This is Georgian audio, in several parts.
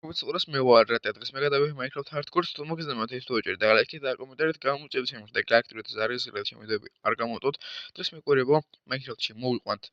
უცხურას მე ვარ რა დღეს მე გადავიღე Minecraft Hardcore-ს თუ მოგიზნებათ ის თუ ეჭერით და ლაიქით და კომენტარით გამოუწევთ ჩემს და გააქტიურეთ ზარის რელს შემიძლია არ გამოტოთ დღეს მეკვირებო Minecraft-ში მოვიყვანთ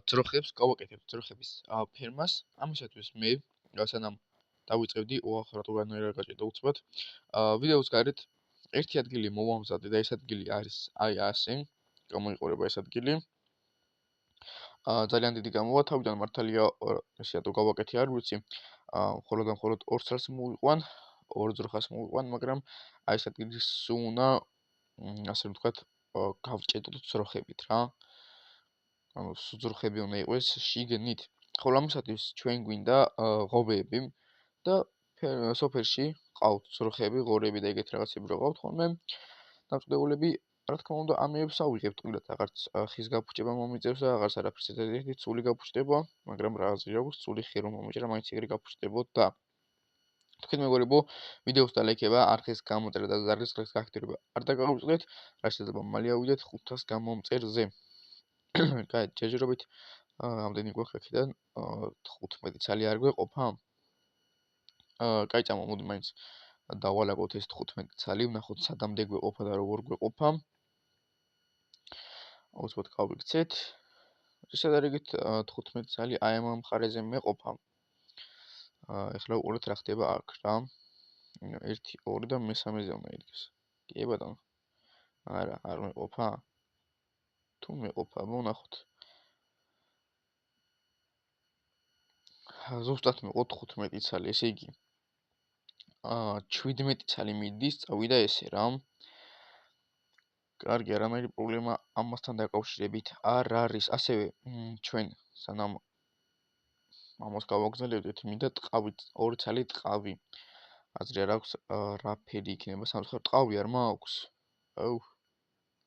ძროხებს გავაკეთებ ძროხების ფერმას ამისათვის მე სანამ დავიწყებდი რატოვანაირად გაჭირდა უცბად ვიდეოს გარეთ ერთი ადგილი მოვამზადე და ეს ადგილი არის აი ასე გამოიყურება ეს ადგილი ძალიან დიდი გამოვა თავიდან მართალია ესე რატო გავაკეთე არ ვიცი მხოლოდ ორ წელს მოვიყვან ორ ძროხას მოვიყვან მაგრამ აი ეს ადგილი სულ უნდა ასე ვთქვათ გავჭედოთ ძროხებით რა ანუ ძროხები უნდა იყოს შიგნით ხოლო ამისათვის ჩვენ გვინდა ღობეები და სოფელში ყავთ ძროხები ღორები და ეგეთ რაღაცები რო ყავთ ხოლმე დამწყებულები რა თქმა უნდა ამებს ავიღებთ ყველათ აღარც ხის გაფუჭება მომიწევს და აღარც არაფერს ერთადერთი წული გაფუჭდება მაგრამ რა აზრი აქვს წული ხე რომ მომიჭრა მაინც ეგრე გაფუჭდებოდა თქვენ მეგობრებო ვიდეოს დალაიქება არხის გამოწერა და ზარგის ხის გააქტიურება არ დაგაუწყდეთ რა შეიძლება მალე ავიდეთ 500 გამომწერზე კაი ჯერჯერობით ამდენი გვაქვს აქედან 15 ცალი არ გვეყოფა კაი წამო მოდი მაინც დავალაგოთ ეს 15 ცალი ვნახოთ სადამდე გვეყოფა და როგორ გვეყოფა უცბად გავიქცეთ. ისე დარიგით 15 ცალი აი ამ მხარეზე მეყოფა. ეხლა უყურეთ რა ხდება აქ რა. 1 2 და მესამეზე უნდა იდგეს. კი ბატონო. არა, არ მეყოფა. თუ მეყოფა, ვნახოთ. ზუსტად მეყოთ 15 ცალი, ესე იგი 17 ცალი მიდის, წავიდა ესე რა. კარგი, არამერი პრობლემა ამასთან დაკავშირებით არ არის. ასევე ჩვენ სანამ ამას გავაგზავნებთ, მინდა ტყავით, 2 ცალი ტყავი. აზრი არ აქვს რა ფერი იქნება, სამწუხაროდ ტყავი არ მაქვს. აუ.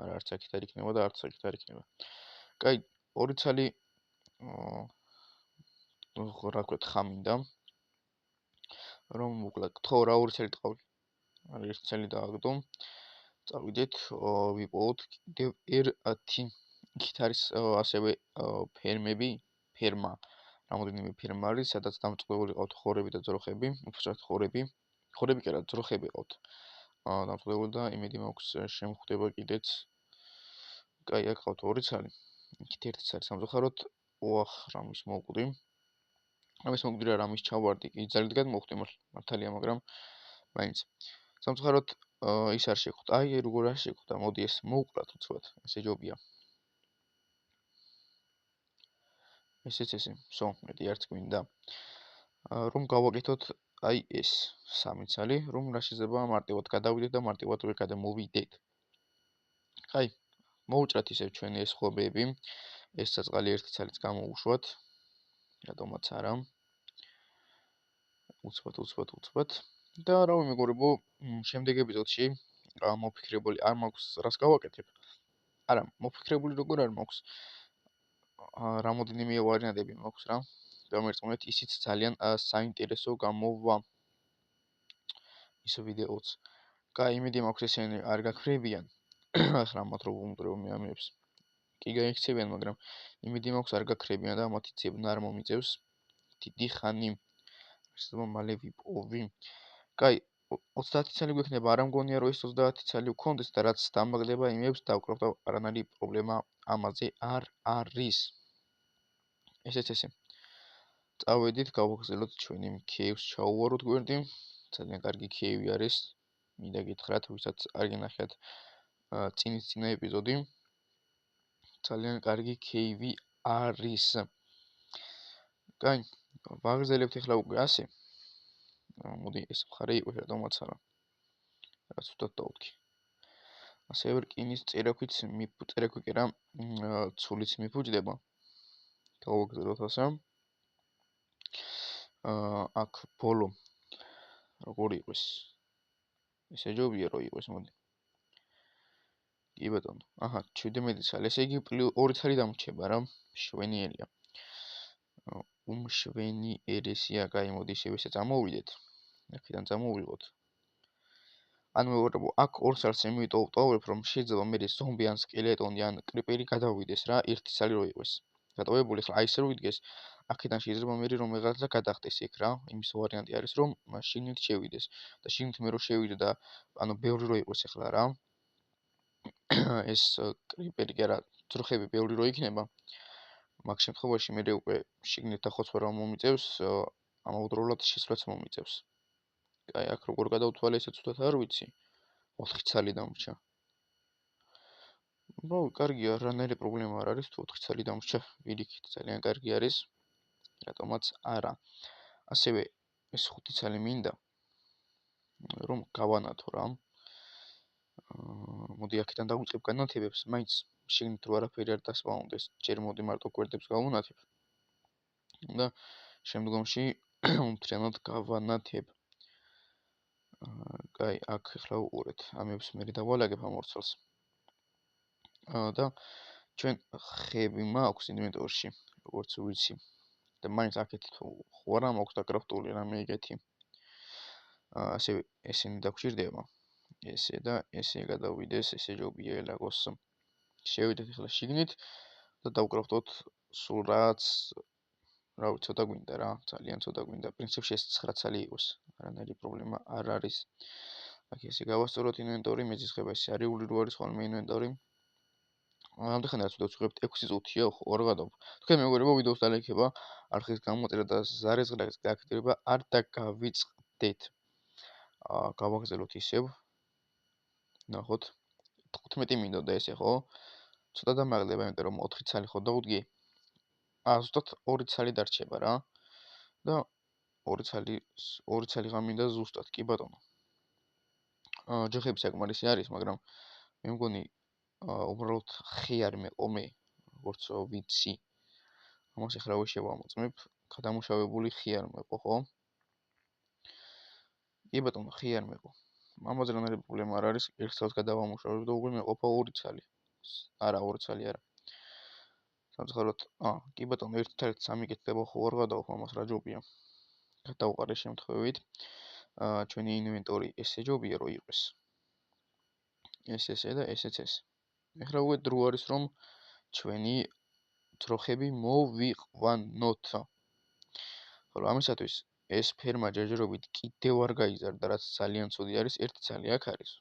არა, არც აქეთ არ იქნება და არც აქეთ არ იქნება. კაი, 2 ცალი რა ვქოთ, ხამინდა. რომ მოკლედ, ხო რა 2 ცალი ტყავი. არა 1 ცალი დააგდო. წავიდეთ, ვიპოვოთ კიდევ 1. იქით არის ასევე ფერმები, ფერმა. რამოდენიმე ფერმა არის, სადაც დამწყებული ყავთ ხორები და ძროხები, უბრალოდ ხორები. ხორები კი არა, ძროხები ყავთ. დამწყებული და იმედი მაქვს შემხვდება კიდეც. კაი, აქ ყავთ 2 ცალი. იქით 1 ცალი სამწუხაროდ ოახ რამის მოვკვდი. რამის მოვკვდი რა რამის ჩავარდი, კი ძალიან მოვხვდი მართალია, მაგრამ მაინც სამწუხაროდ ის არ შეხვდა. აი როგორ არ შეხვდა. მოდი ეს მოვკვრათ უცბად. ესე ჯობია. ესეც ესე. სო, მეტი არც გვინდა. რომ გავაკეთოთ აი ეს 3 ცალი, რომ რა შეიძლება მარტივად გადავიდეთ და მარტივად ვერ გადამოვიდეთ. აი, მოვუჭრათ ისევ ჩვენი ეს ხობეები. ეს საწყალი 1 ცალიც გამოუშვათ. რატომაც არა. უცბად. და რა მეგობრებო, შემდეგ ეპიზოდში მოფიქრებული არ მაქვს რას გავაკეთებ. არა, მოფიქრებული როგორ არ მაქვს. რამოდენიმე ვარიანტები მაქვს რა. დამერწმუნეთ, ისიც ძალიან საინტერესო გამოვა. ის ვიდეოც. კაი, იმედი მაქვს ესენი არ გაქრებიან. ახლა მათ რო ვუმტვრევ მე ამებს. კი გაიქცევიან, მაგრამ იმედი მაქვს არ გაქრებიან და მათი ძებნა არ მომიწევს. დიდი ხანი. შეიძლება მალე ვიპოვი. კაი, 30 ცალი გვექნება, არ მგონია რომ ეს 30 ცალი ვქონდეს და რაც დამაგდება იმებს დავკრავ და არანაირი პრობლემა ამაზე არ არის. ესეც ესე. წავედით, გავაგზავნოთ ჩვენი кейვს, ჩაუვაროთ გვერდი. ძალიან კარგი кейვი არის. მინდა გითხრათ, ვისაც არ გინახეთ წინა ეპიზოდი. ძალიან კარგი кейვი არის. კაი, ვაგზავნებთ ახლა უკვე ასე. მოდი ეს მხარე იყოს რატომაც არა. რაც უთოთ დავთქი. ასევე რკინის წერაქვით წერაქვი კი რა, ცულიც მიფუჭდება. გავაგზავნოთ ასე. აქ ბოლო როგორ იყოს? ესე ჯობია რომ იყოს, მოდი. კი ბატონო. აჰა, 17 ცალი. ესე იგი 2 ცალი დამრჩება რა. შვენიერია. უმშვენიერესია, კაი, მოდი ისევ ესე წამოვიდეთ. აქედან წამოვიღოთ. ანუ მეგობრებო, აქ 2 ცალს იმიტოვებ, რომ შეიძლება მე ზომბი ან სკელეტონი ან კრიპერი გადავიდეს რა, 1 ცალი რო იყოს. გადავებული, ხლა აი ესე რო იდგეს, აქედან შეიძლება მე რომ რაღაცა გადახდეს იქ რა. იმის ვარიანტი არის რომ შიგნით შევიდეს და შიგნით მე რო შევიდე და ანუ ბევრი რო იყოს ახლა რა. ეს კრიპერი კი არა, ძროხები ბევრი რო იქნება. მაგ შემთხვევაში მე უკვე შიგნით დახოცვა რომ მომიწევს, ამავდროულად შესვლაც მომიწევს. აი აქ როგორ გადავთვალე ესეც უბრალოდ არ ვიცი. 4 ცალი დამრჩა. კარგია, რანაირი პრობლემა არ არის, თუ 4 ცალი დამრჩა, პირიქით, ძალიან კარგი არის. რატომაც არა. ასევე ეს 5 ცალი მინდა რომ გავანათო რა. მოდი აქედან დავუწყებ განათებებს, მაინც შიგნით რო არაფერი არ დასპაუნდეს, ჯერ მოდი მარტო კვერდებს გავუნათებ. და შემდგომში მთლიანად გავანათებ. კაი, აქ ახლა უყურეთ, ამებს მე დავალაგებ ამ ორ ცალს. და ჩვენ ხები მაქვს ინვენტორში, როგორც ვიცი. და მაინც აქეთ ხო არა მაქვს დაკრაფტული რამე ეგეთი. ასევე ესენი დაგვჭირდება. ესე და ესე გადავიდეს, ესე ჯობია ელაგოს. შევიდეთ ახლა შიგნით და დავკრაფტოთ სულ რაც რა ვიცი, ცოტა გვინდა რა, ძალიან ცოტა გვინდა. პრინციპში ეს 9 ცალი იყოს. არანაირი პრობლემა არ არის. აქ ესე გავასწოროთ ინვენტორი, მეძისხება ეს არიული რო არის ხოლმე ინვენტორი. ამდენ რაც ვუძღვებთ 6 წუთია, ხო, არ გადავ. თქვენ მეგობრებო ვიდეოს დალექება, არხის გამოწერა და ზარეზღრაც გააქტირება არ დაგავიწყდეთ. გავაგზავნოთ ისევ. ნახოთ. 15 მინდოდა ესე, ხო? ცოტა დამაღლდება, იმიტომ რომ 4 ცალი ხო დავუდგი. ზუსტად 2 ცალი დარჩება რა. და 2 ცალი გამინდა ზუსტად, კი ბატონო. ჯოხები საკმარისი არის, მაგრამ მე მგონი უბრალოდ ხი არ მეყო მე, როგორც ვიცი. ამას ახლა შევამოწმებ, გადამუშავებული ხი არ მეყო, ხო? კი ბატონო, ხი არ მეყო. ამაზე რანაირი პრობლემა არ არის, ერთ წელს გადავამუშავებ და უკვე მეყოფა 2 ცალი. არა, 2 ცალი არა. სამწუხაროდ, კი ბატონო, ერთ-ერთ სამიკეთდება ხო არ გადავხ ამას რა ჯობია. გადავყარე შემთხვევით. ჩვენი ინვენტორი ესე ჯობია რომ იყოს. ესე და ესეც ეს. ეხლა უკვე დრო არის რომ ჩვენი ძროხები მოვიყვანოთ. ხოლო ამისათვის ეს ფერმა ჯერჯერობით კიდევ არ გაიზარდა, რაც ძალიან ცუდი არის, ერთი ცალი აქ არის.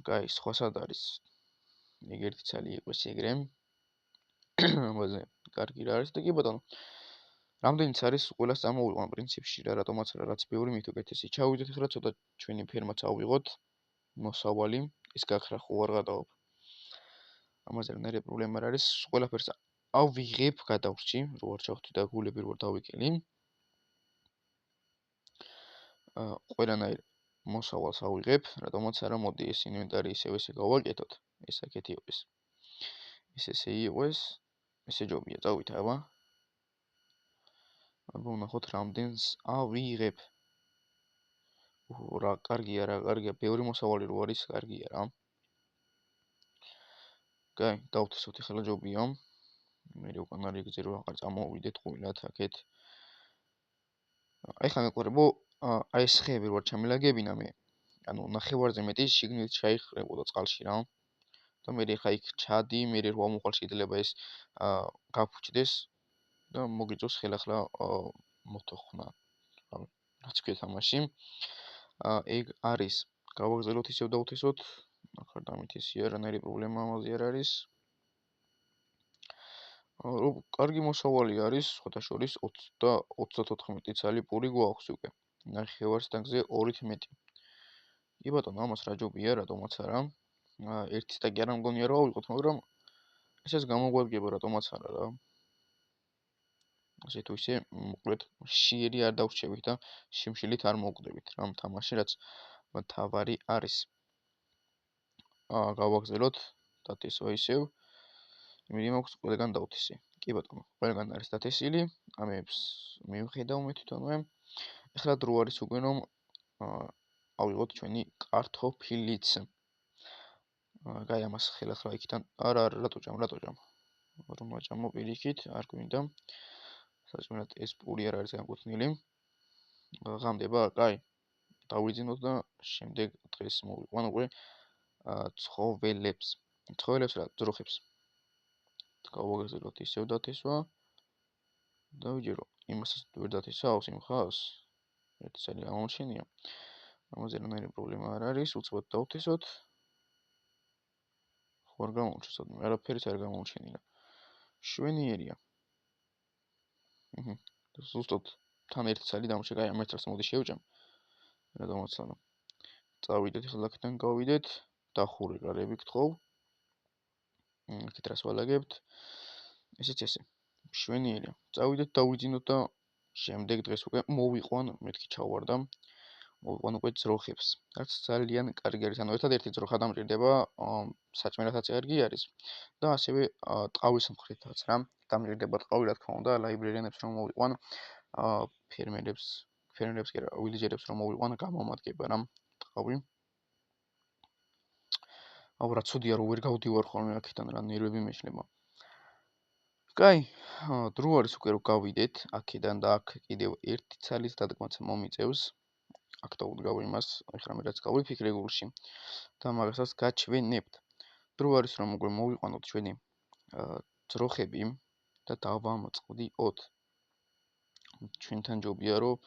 კაი, სხვა სად არის? ეგ ერთი ცალი იყოს ეგრე. ამაზე კარგი რა არის და კი ბატონო. რამდენიც არის ყველას წამოვიყვან პრინციპში რა, რატომაც რა, რაც ბევრი მით უკეთესი. ჩავიდეთ ახლა ცოტა ჩვენი ფერმაც ავიღოთ. მოსავალი, ის გაქრა ხო არ გადავობ. ამაზე რანაირი პრობლემა არ არის, ყველაფერს ავიღებ, გადავრჩი, რო არ ჩავხდი და გულები რო არ დავიკელი. ყველანაირ მოსავალს ავიღებ, რატომაც არა, მოდი ეს ინვენტარი ისევ ესე გავაკეთოთ. ეს აქეთ იყოს. ესე იყოს, ესე ჯობია, წავით აბა. აბა ვნახოთ რამდენს ავიღებ. რა კარგია, ბევრი მოსავალი რო არის, კარგია რა. კაი, დავთესოთ ახლა ჯობია. მე უკან არ იგზე რომ აღარ წამოვიდეთ ყვილად აქეთ. ახლა მეგობრებო, აი ეს ხეები რო არ ჩამილაგებინა მე. ანუ ნახევარზე მეტი შიგნით ჩაიხრებოდა წყალში რა. და მე ხა იქ ჩადი, მე რო ამოხვალ შეიძლება ეს გაფუჭდეს და მოგიწოს ხელახლა მოთოხნა. რაც ქვია თამაში. ეგ არის. გავაგზავნოთ ისევ დავთესოთ. ახლა დამითესია, რანაირი პრობლემა ამაზე არ არის. კარგი მოსავალი არის, სხვათა შორის 34 ცალი პური გვაქვს უკვე. ნახევარს დაგზე 2-ით მეტი. კი ბატონო, ამას რა ჯობია, რატომაც არა. ერთი და კი არ მგონია რომ ავიღოთ, მაგრამ ესეც გამოგვადგება, რატომაც არა რა. ასე თუ ისე, მოკლედ, შიერი არ დავრჩებით და შიმშილით არ მოვკვდებით რა თამაში, რაც თავარი არის. გავაგზავნოთ დათესვა ისევ. იმედი მაქვს ყველგან დავთესე. კი ბატონო, ყველგან არის დათესილი, ამებს მივხედავ მე თვითონვე. ახლა დრო არის უკვე რომ ავიღოთ ჩვენი კარტოფილიც. კაი, ამას ხელახლა იქიდან რატო ჭამ. რომ აჭამო პირიქით, არ გვინდა. საჭმელად ეს პური არ არის განკუთვნილი. ღამდება, კაი. დავიძინოთ და შემდეგ დღეს მოვიყვან უკვე ცხოველებს. ცხოველებს რა, ძროხებს. გავაგზავნოთ ისევ დათესვა. დავიჯერო იმასაც ვერ დათესავს იმ ხაზს. ერთი ცალი აღმოჩენია. ამაზე რანაირი პრობლემა არ არის, უცბად დავთესოთ. ხო არ გამოუჩნდა, სადმე არაფერიც არ გამოუჩენია. შვენიერია. ზუსტად თან ერთი ცალი დამრჩა, აი ამ ერთ წელს მოდი შევჭამ. რა დამაცანა. წავიდეთ ახლა აქედან გავიდეთ, დახური გარები გთხოვ. აქეთ რას ვალაგებთ? ესეც ესე. შვენიერია. წავიდეთ დავიძინოთ და შემდეგ დღეს უკვე მოვიყვან, მეთქი ჩავარდა. მოვიყვან უკვე ძროხებს. რაც ძალიან კარგი არის, ანუ ერთადერთი ძროხა დამჭირდება, საჭმელათაც კარგი არის და ასევე ტყავის მხრითაც რა. დამჭირდება ტყავი, რა თქმა უნდა, ლაიბრერიანებს რომ მოვიყვან, ფერმერებს კი არა, ვილიჯერებს რომ მოვიყვან, გამომადგება რა ტყავი. აუ რა ცუდია რომ ვერ გავდივარ ხოლმე აქედან რა ნერვები მეშლება. კაი, დრო არის უკვე რომ გავიდეთ აქედან და აქ კიდევ ერთი ცალის დადგმაც მომიწევს. აქ დავუდგავ იმას, ეხლა მე რაც გავიფიქრე გულში და მაგასაც გაჩვენებთ. დრო არის რომ უკვე მოვიყვანოთ ჩვენი ძროხები და დავამწყდიოთ. ჩვენთან ჯობია რომ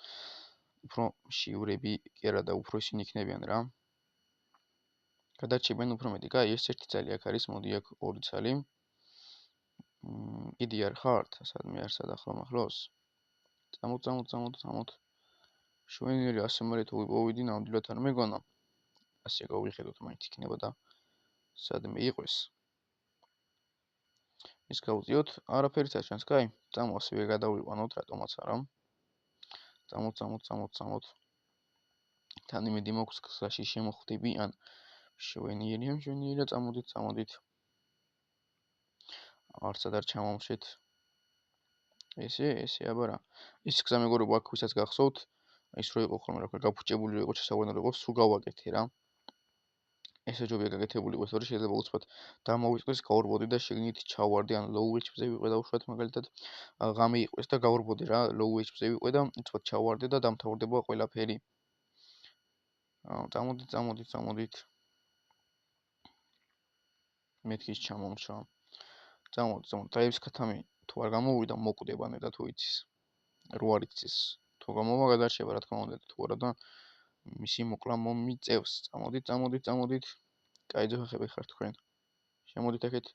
უფრო შიურები კი არა და უფრო ისინი იქნებიან რა. გადარჩებიან უფრო მეტი. კაი, ეს ერთი ცალი აქ არის, მოდი აქ ორი ცალი. კიდე არ ხართ, სადმე არ სადახლო მახლოს. წამოთ. შვენიერი ასე მალე თუ ვიპოვიდი, ნამდვილად არ მეგონა. ასე გავიხედოთ, მაინც იქნება და სადმე იყოს. ის გავუძიოთ, არაფერიც არ ჩანს, კაი. წამო ასევე გადავიყვანოთ, რატომაც არა. წამოთ. თან იმედი მაქვს გზაში შემოხვდები, ან შვენიერია, წამოდით. არცად არ ჩამომშეთ. ესე აბა რა. ის გზა მეგობრებო, აქ ვისაც გახსოვთ, ის რო იყო ხოლმე, რა ქვია, გაფუჭებული იყო, შესაგვანო იყო, სულ გავაკეთე რა. ესე ჯობია გაკეთებული იყოს, თორე შეიძლება უცბად დამოვიწყდეს, გავურბოდი და შეგნით ჩავარდი, ან low HP-ზე ვიყო და უშუალოდ მაგალითად ღამე იყოს და გავურბოდი რა, low HP-ზე ვიყო და უცბად ჩავარდი და დამთავრდება ყველაფერი. წამოდით. მეთქის ჩამომშვა. წამოდით. დაებს ქათამი თუ არ გამოვიდა, მოკვდება ნედა თუ იცის. რო არ იცის, თუ გამოვა გადარჩება, რა თქმა უნდა, თუ არა და მისი მოკლა მომიწევს. წამოდით. კაი ძოხები ხართ თქვენ. შემოდით აქეთ.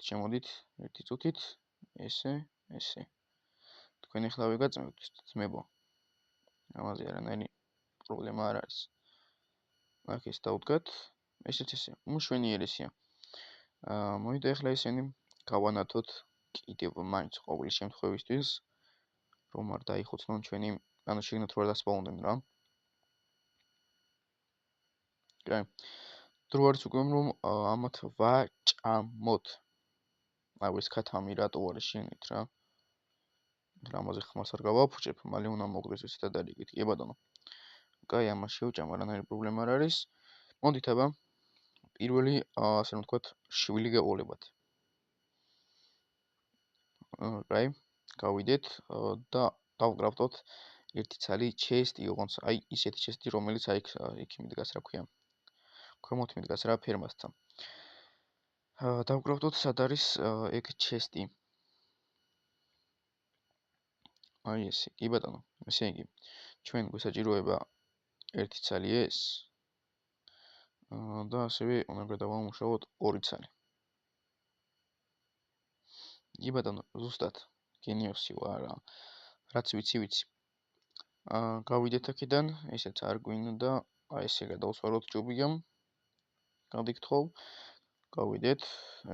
შემოდით. ერთი წუთით. ესე. თქვენ ახლა ვიგაწმევთ, ძმებო. ამაზე არანაირი პრობლემა არ არის. აქ ეს დავდგათ. ესეც ესე. შვენიერესია. მოვიდა ახლა ისინი გავანათოთ კიდევ მაინც ყოველი შემთხვევისთვის, რომ არ დაიხოცნონ ჩვენი, ანუ შეგნათ რო არ დასპაუნდნენ რა. კაი. დრო არის უკვე რომ ამათ ვაჭამოთ. აუ ეს ქათამი რატო არის შენით რა? ამაზე ხმას არ გავაფუჭებ, მალე უნდა მოგდეს ესეთ ადარიგით, კი ბატონო. კაი, ამას შევჭამ, არანაირი პრობლემა არ არის. მოდით აბა პირველი, ასე რომ ვთქვათ, შვილი გავულებათ. კაი, გავიდეთ და დავგრაფტოთ ერთი ცალი ჩესტი, ოღონდ აი ისეთი ჩესტი, რომელიც აი იქ მიდგას, რა ქვია. ქვემოთ მიდგას რა ფერმასთან. დავგრაფტოთ სად არის ეგ ჩესტი. აი ესე, კი ბატონო, ესე იგი, ჩვენ გვესაჭიროება ერთი ცალი ეს და ასევე უნდა გადავამუშავოთ ორი ცალი. კი ბატონო, ზუსტად გენიოსი ვარ, რაც ვიცი. გავიდეთ აქედან, ესეც არ გვინდა, აი ესე გადავსვაროთ ჯობია. გადიგთხოვ, გავიდეთ,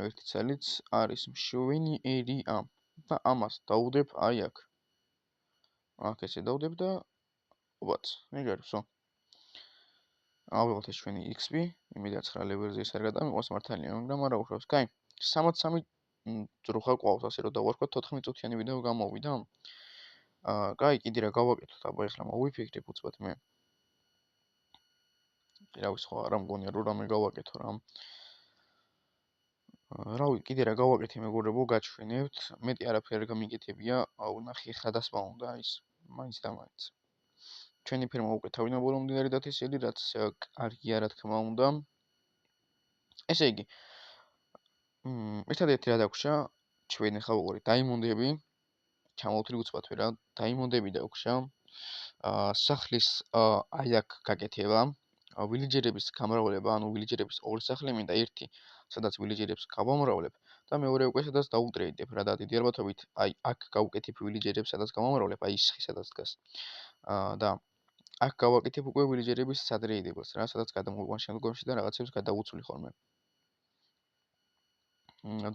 ერთი ცალიც არის შვენიერია და ამას დავუდებ აი აქ. აქ ესე დავდებ და ოპაც, ეგ არის, ავიღოთ ეს ჩვენი XP, იმედი 9 ლეველზე ის არ გადამიყვანს მართალია, მაგრამ არა უშვებს. კაი, 63 ძროხა ყავს, ასე რომ დავარქვათ 14 წუთიანი ვიდეო გამოვიდა. კაი, კიდე რა გავაკეთოთ, აბა ეხლა მოვიფიქრებ უცბად მე. რავი, სხვა არ მგონია რომ რამე გავაკეთო რა. რავი, კიდე რა გავაკეთე მეგობრებო, გაჩვენებთ. მეტი არაფერი არ გამიგეთებია, ნახე ხა დასპაუნდა ის, მაინც და მაინც. ჩვენი ფერმა უკვე თავიდან ბოლომდე დათესილი, რაც კარგია რა თქმა უნდა. ესე იგი, ერთადერთი რა დაგვრჩა, ჩვენ ახლა ვუყურეთ დაიმონდები, ჩამოვთვლი უცბად რა, დაიმონდები და უკშა სახლის აი აქ გაკეთება, ვილიჯერების გამრავლება, ანუ ვილიჯერების ორი სახლი მინდა, ერთი, სადაც ვილიჯერებს გავამრავლებ და მეორე უკვე სადაც დაუტრეიდებ რა და დიდი ალბათობით აი აქ გავუკეთებ ვილიჯერებს, სადაც გავამრავლებ, აი ის ხი სადაც დგას. და აქ გავაკეთებ უკვე ვილიჯერების სადრეიდებელს რა, სადაც გადამოვიყვან შემდგომში და რაღაცებს გადავუცვლი ხოლმე.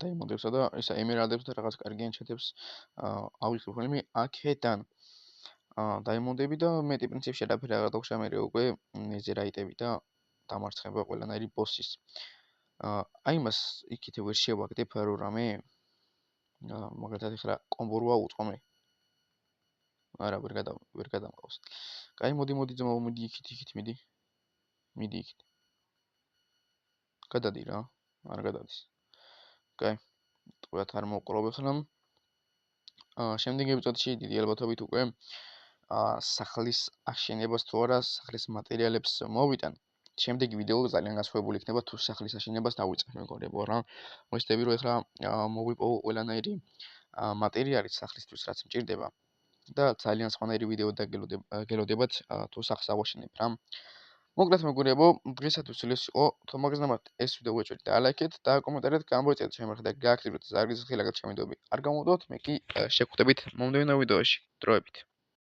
დაიმონდებსა და ისა ემერალდებს და რაღაც კარგი ენჩეტებს ავიღებ ხოლმე აქედან. დაიმონდები და მეტი პრინციპში არაფერი აღარ დავხშა მე უკვე ნეზერაიტები და დამარცხება ყველანაირი ბოსის. აი მას იქით ვერ შევაგდებ რო რამე მაგალითად ეხლა კომბო რვა უწყო მე. არა ვერ გადამყავს. კაი მოდი ძმაო მიდი იქით მიდი. მიდი იქით. გადადი რა. არ გადადის. კაი. თქვათ არ მოვყრობ ახლა. შემდეგი ეპიზოდში დიდი ალბათობით უკვე სახლის აშენებას თუ არა სახლის მატერიალებს მოვიტან. შემდეგი ვიდეო ძალიან გასხვავებული იქნება თუ სახლის აშენებას დავიწყებ მეგობრებო რა. მოხდები რომ ეხლა მოვიპოვო ყველანაირი მატერიალი სახლისთვის რაც მჭირდება და ძალიან სხვანაირი ვიდეო დაგელოდებათ თუ სახლს ავაშენებ რა. მოკლედ მეგობრებო, დღეისათვის ეს იყო. თუ მაგზნამათ ეს ვიდეო უეჭვით და ლაიქეთ და კომენტარით გამოიწვიეთ ჩემი და გააქტიუროთ ზარგის ხილაკად შემიდობი. არ გამოდოთ, მე კი შეგხვდებით მომდევნო ვიდეოში. დროებით.